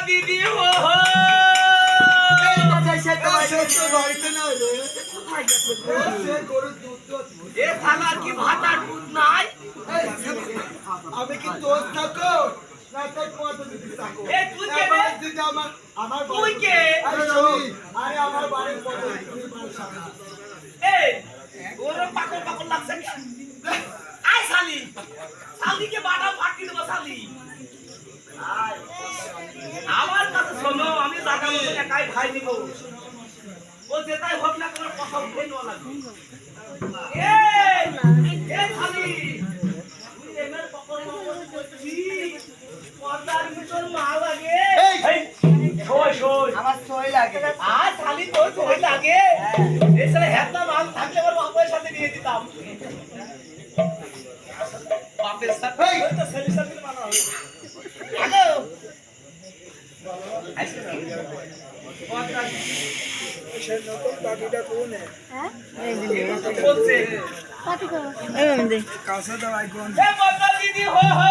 দিদি কি ভাতার দুধ নাই আমি কি দোষ থাকো না তোর পদ্ধতি থাকো আমার তুই কে আরে আমার বাড়ির পদ্ধতি তুমি এই ওর পাকল পাকল লাগছে আয় শালি শালিকে বাটা ফাটি দেব শালি আমার কাছে শোনো আমি জায়গা মতো একাই ভাই নিব ও যেটাই হোক না কোনো কথা উঠে নেওয়া লাগবে এই এই শালি তুই এমএল পকল করছিস পর্দার ভিতর মা লাগে এই শোয় শোয় আমার সই লাগে আর শালি তোর সই লাগে এই শালা হেডটা মাল থাকলে আমার বাপের সাথে নিয়ে দিতাম বাপের সাথে ওই তো ছেলের সাথে মানা হবে হ্যালো দিদি হো হো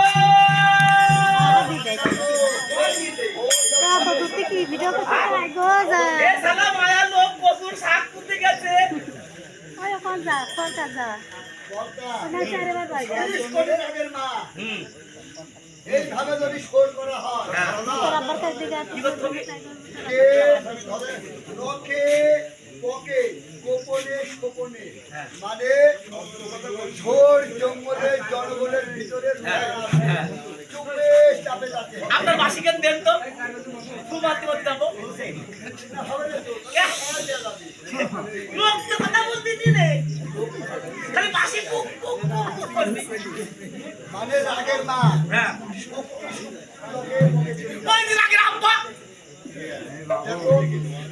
মায়া লোক প্রচুর শাক করতে গেছে এইভাবে যদি শোর করা হয় লোকে পকে গোপনে গোপনে মানে ঝোড় জঙ্গলের জঙ্গলের ভিতরে চুপে চাপে যাচ্ছে আপনার বাসিকেন দেন তো খুব মারতে মারতে যাবো লোক তো কথা বলতে দিলে খালি বাসি পুক পুক পুক করবি মানে রাগের মা হ্যাঁ ওই যে রাগের আব্বা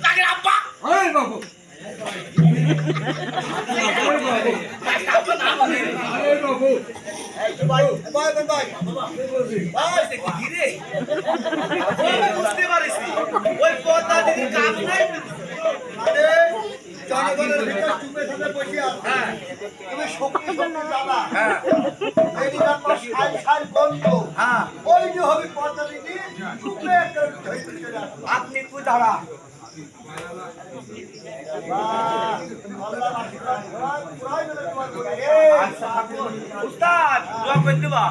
রাগের আব্বা ওই বাবু বুঝতে পারিস ওই পদ্মা দিদির কাজ নাই জনগণের ভিতরে চুপে থাকলে বসে আছে তুমি শক্তি শক্তি জ্বালা এই ব্যাপার সাল সাল বন্ধ ওই যে হবে পদ্মা দিদি চুপে আপনি তুই দাঁড়া উস্তাদ দোয়া করে দিবা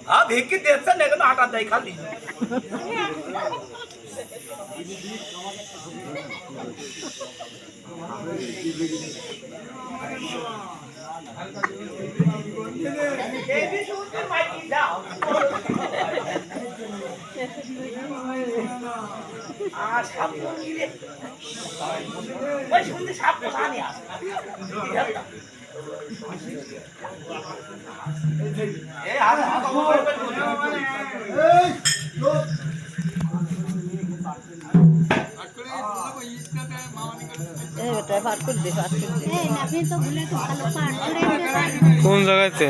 হ্যাঁ ভিক্ষি দেখছেন না কেন আটা দেয় খালি কোন জায়গাতে